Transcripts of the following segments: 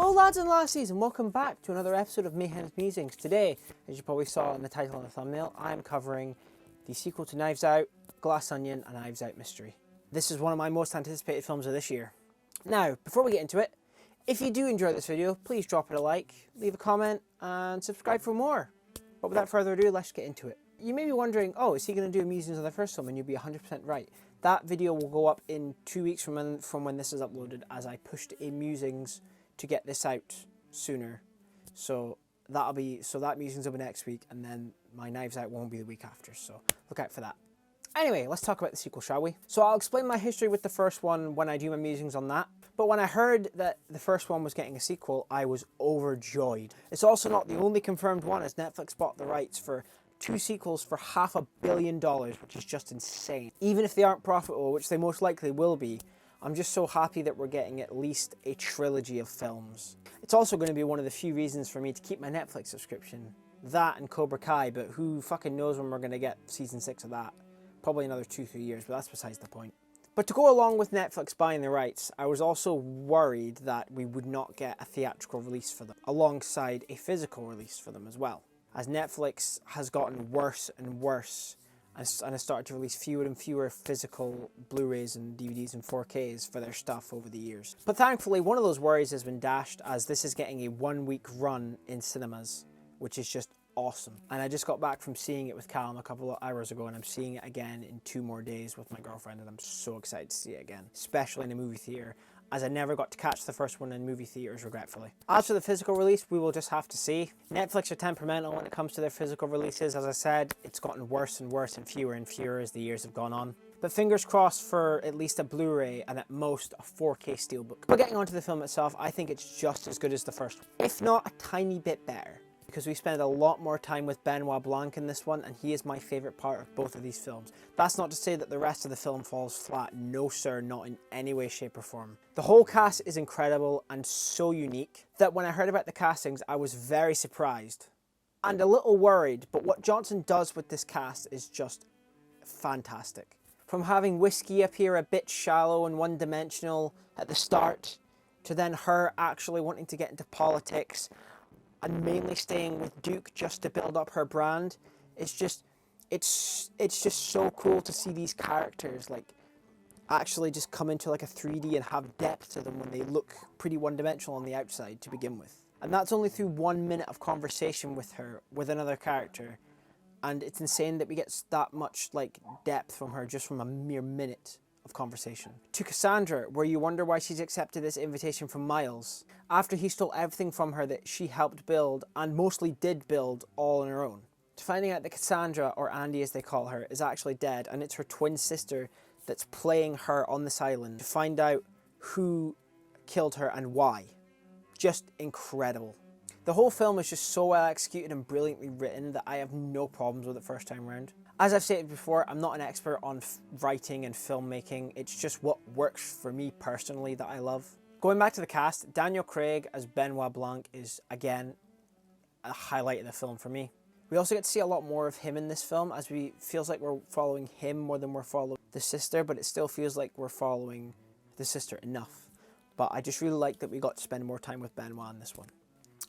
Hello lads and lassies, and welcome back to another episode of Mayhem's Musings. Today, as you probably saw in the title and the thumbnail, I'm covering the sequel to Knives Out, Glass Onion, and Knives Out Mystery. This is one of my most anticipated films of this year. Now, before we get into it, if you do enjoy this video, please drop it a like, leave a comment, and subscribe for more. But without further ado, let's get into it. You may be wondering, oh, is he going to do a Musings on the first film? And you'll be 100% right. That video will go up in 2 weeks from when this is uploaded, as I pushed a Musings to get this out sooner. So that Musings will be next week, and then my Knives Out won't be the week after, so look out for that. Anyway, let's talk about the sequel, shall we? So I'll explain my history with the first one when I do my Musings on that. But when I heard that the first one was getting a sequel, I was overjoyed. It's also not the only confirmed one, as Netflix bought the rights for 2 sequels for $500 million, which is just insane. Even if they aren't profitable, which they most likely will be, I'm just so happy that we're getting at least a trilogy of films. It's also going to be one of the few reasons for me to keep my Netflix subscription. That and Cobra Kai, but who fucking knows when we're going to get season 6 of that. Probably another 2-3 years, but that's besides the point. But to go along with Netflix buying the rights, I was also worried that we would not get a theatrical release for them, alongside a physical release for them as well. As Netflix has gotten worse and worse, and has started to release fewer and fewer physical Blu-rays and DVDs and 4Ks for their stuff over the years. But thankfully, one of those worries has been dashed, as this is getting a 1-week run in cinemas, which is just awesome. And I just got back from seeing it with Callum a couple of hours ago, and I'm seeing it again in 2 more days with my girlfriend, and I'm so excited to see it again, especially in a movie theatre, as I never got to catch the first one in movie theatres, regretfully. As for the physical release, we will just have to see. Netflix are temperamental when it comes to their physical releases. As I said, it's gotten worse and worse and fewer as the years have gone on. But fingers crossed for at least a Blu-ray and at most a 4K steelbook. But getting onto the film itself, I think it's just as good as the first one, if not a tiny bit better, because we spend a lot more time with Benoit Blanc in this one, and he is my favourite part of both of these films. That's not to say that the rest of the film falls flat. No sir, not in any way, shape or form. The whole cast is incredible and so unique that when I heard about the castings, I was very surprised and a little worried, but what Johnson does with this cast is just fantastic. From having Whiskey appear a bit shallow and one-dimensional at the start, to then her actually wanting to get into politics, and mainly staying with Duke just to build up her brand. It's just so cool to see these characters like actually just come into like a 3D and have depth to them when they look pretty one-dimensional on the outside to begin with. And that's only through 1 minute of conversation with her, with another character. And it's insane that we get that much like depth from her just from a mere minute of conversation. To Cassandra, where you wonder why she's accepted this invitation from Miles, after he stole everything from her that she helped build, and mostly did build, all on her own. To finding out that Cassandra, or Andy as they call her, is actually dead, and it's her twin sister that's playing her on this island, to find out who killed her and why. Just incredible. The whole film is just so well executed and brilliantly written that I have no problems with it first time round. As I've stated before, I'm not an expert on writing and filmmaking. It's just what works for me personally that I love. Going back to the cast, Daniel Craig as Benoit Blanc is, again, a highlight of the film for me. We also get to see a lot more of him in this film, as feels like we're following him more than we're following the sister, but it still feels like we're following the sister enough. But I just really like that we got to spend more time with Benoit in this one.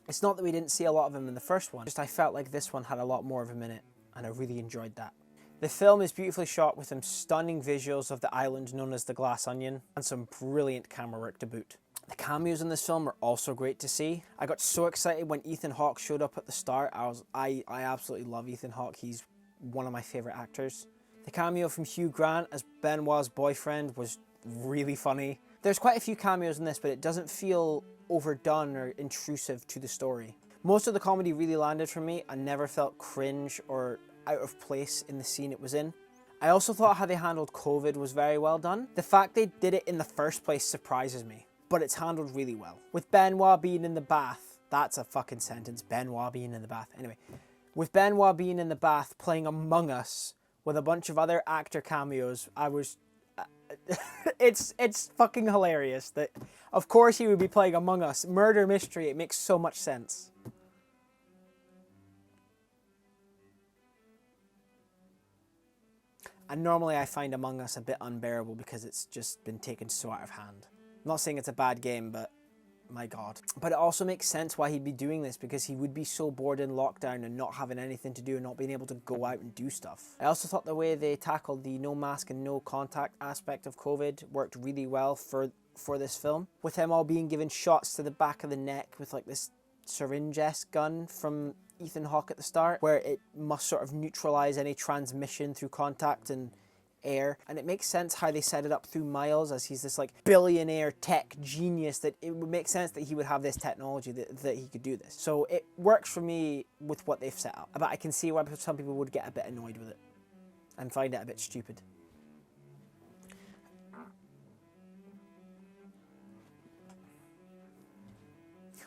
It's not that we didn't see a lot of him in the first one, just I felt like this one had a lot more of him in it, and I really enjoyed that. The film is beautifully shot with some stunning visuals of the island known as the Glass Onion, and some brilliant camera work to boot. The cameos in this film are also great to see. I got so excited when Ethan Hawke showed up at the start. I absolutely love Ethan Hawke. He's one of my favourite actors. The cameo from Hugh Grant as Benoit's boyfriend was really funny. There's quite a few cameos in this, but it doesn't feel overdone or intrusive to the story. Most of the comedy really landed for me and never felt cringe or out of place in the scene it was in. I also thought how they handled COVID was very well done. The fact they did it in the first place surprises me, but it's handled really well. With Benoit being in the bath, that's a fucking sentence, Benoit being in the bath. Anyway, with Benoit being in the bath playing Among Us with a bunch of other actor cameos, I was... it's fucking hilarious that, of course, he would be playing Among Us. Murder mystery, it makes so much sense. And normally I find Among Us a bit unbearable because it's just been taken so out of hand. I'm not saying it's a bad game, but my god. But it also makes sense why he'd be doing this, because he would be so bored in lockdown and not having anything to do and not being able to go out and do stuff. I also thought the way they tackled the no mask and no contact aspect of COVID worked really well for this film, with them all being given shots to the back of the neck with like this syringe-esque gun from Ethan Hawke at the start, where it must sort of neutralize any transmission through contact and air. And it makes sense how they set it up through Miles, as he's this like billionaire tech genius, that it would make sense that he would have this technology, that he could do this. So it works for me with what they've set up, but I can see why some people would get a bit annoyed with it and find it a bit stupid.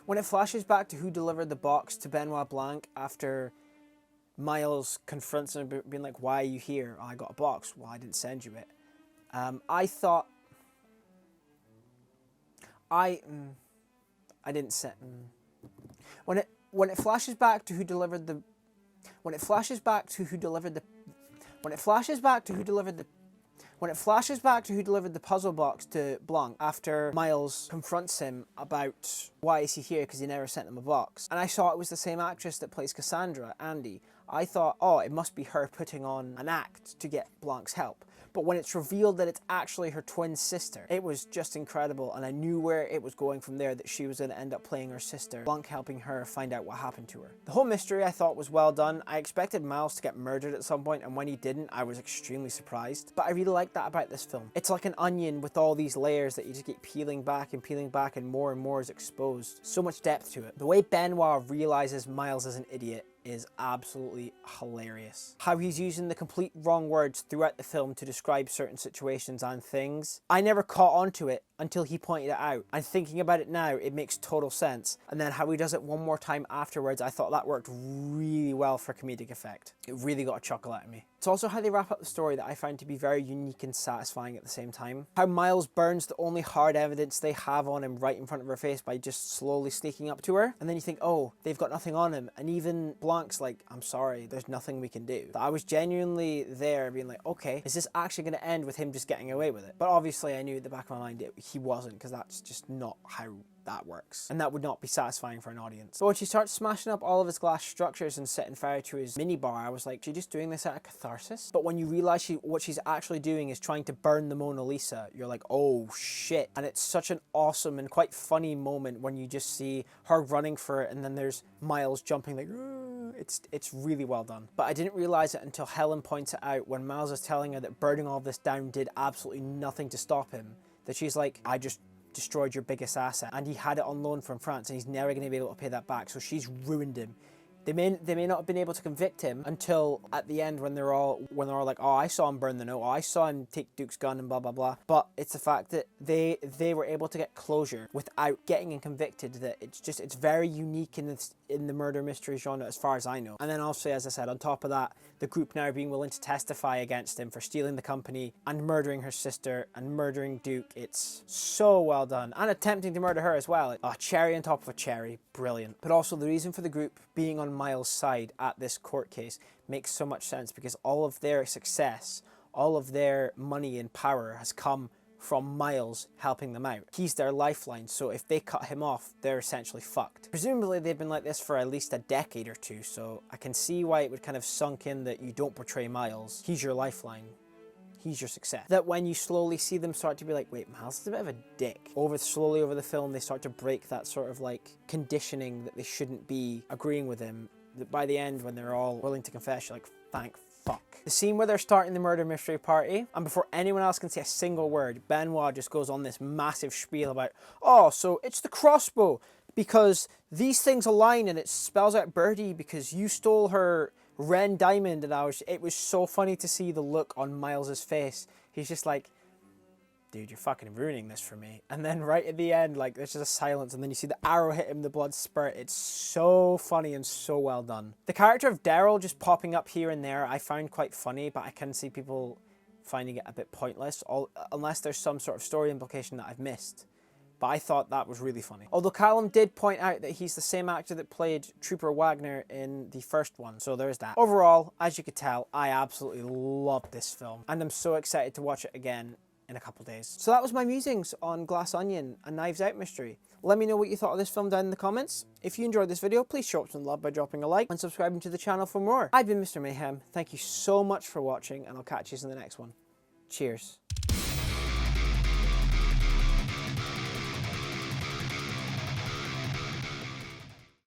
When it flashes back to who delivered the box to Benoit Blanc after Miles confronts him, being like, why are you here? Oh, I got a box. Well, I didn't send you it. I thought... I didn't send... When it flashes back to who delivered the... When it flashes back to who delivered the... When it flashes back to who delivered the... When it flashes back to who delivered the puzzle box to Blanc after Miles confronts him about why is he here because he never sent him a box. And I saw it was the same actress that plays Cassandra, Andy. I thought, oh, it must be her putting on an act to get Blanc's help. But when it's revealed that it's actually her twin sister, it was just incredible, and I knew where it was going from there, that she was going to end up playing her sister, Blanc helping her find out what happened to her. The whole mystery I thought was well done. I expected Miles to get murdered at some point, and when he didn't, I was extremely surprised. But I really like that about this film. It's like an onion with all these layers that you just keep peeling back, and more is exposed. So much depth to it. The way Benoit realizes Miles is an idiot is absolutely hilarious. How he's using the complete wrong words throughout the film to describe certain situations and things. I never caught on to it until he pointed it out. And thinking about it now, it makes total sense. And then how he does it one more time afterwards, I thought that worked really well for comedic effect. It really got a chuckle out of me. It's also how they wrap up the story that I find to be very unique and satisfying at the same time. How Miles burns the only hard evidence they have on him right in front of her face by just slowly sneaking up to her. And then you think, oh, they've got nothing on him. And even Blanc's like, I'm sorry, there's nothing we can do. I was genuinely there being like, okay, is this actually going to end with him just getting away with it? But obviously I knew at the back of my mind he wasn't, because that's just not how that works, and that would not be satisfying for an audience. But when she starts smashing up all of his glass structures and setting fire to his minibar, I was like, she's just doing this out of catharsis? But when you realise what she's actually doing is trying to burn the Mona Lisa, you're like, oh shit. And it's such an awesome and quite funny moment when you just see her running for it, and then there's Miles jumping like, it's really well done. But I didn't realise it until Helen points it out when Miles is telling her that burning all this down did absolutely nothing to stop him. That she's like, I just destroyed your biggest asset, and he had it on loan from France, and he's never going to be able to pay that back, so she's ruined him. They may not have been able to convict him until at the end when they're all like, oh, I saw him burn the note, oh, I saw him take Duke's gun and blah blah blah. But it's the fact that they were able to get closure without getting him convicted, that it's very unique in the murder mystery genre as far as I know. And then also, as I said, on top of that, the group now being willing to testify against him for stealing the company and murdering her sister and murdering Duke. It's so well done, and attempting to murder her as well. A cherry on top of a cherry, brilliant. But also the reason for the group being on Miles' side at this court case makes so much sense, because all of their success, all of their money and power has come from Miles helping them out. He's their lifeline, so if they cut him off, they're essentially fucked. Presumably they've been like this for at least a decade or two, so I can see why it would kind of sunk in that you don't portray Miles. He's your lifeline. He's your success. That when you slowly see them start to be like, wait, Miles is a bit of a dick. Slowly over the film, they start to break that sort of like conditioning that they shouldn't be agreeing with him. That by the end, when they're all willing to confess, you're like, thank fuck. The scene where they're starting the murder mystery party, and before anyone else can say a single word, Benoit just goes on this massive spiel about, oh, so it's the crossbow, because these things align and it spells out Birdie because you stole her Ren Diamond. And it was so funny to see the look on Miles's face. He's just like, dude, you're fucking ruining this for me. And then right at the end, like, there's just a silence, and then you see the arrow hit him, the blood spurt. It's so funny and so well done. The character of Daryl just popping up here and there I found quite funny, but I can see people finding it a bit pointless, unless there's some sort of story implication that I've missed. But I thought that was really funny. Although Callum did point out that he's the same actor that played Trooper Wagner in the first one, so there's that. Overall, as you could tell, I absolutely loved this film, and I'm so excited to watch it again in a couple days. So that was my musings on Glass Onion, a Knives Out mystery. Let me know what you thought of this film down in the comments. If you enjoyed this video, please show up some love by dropping a like and subscribing to the channel for more. I've been Mr. Mayhem. Thank you so much for watching, and I'll catch you in the next one. Cheers.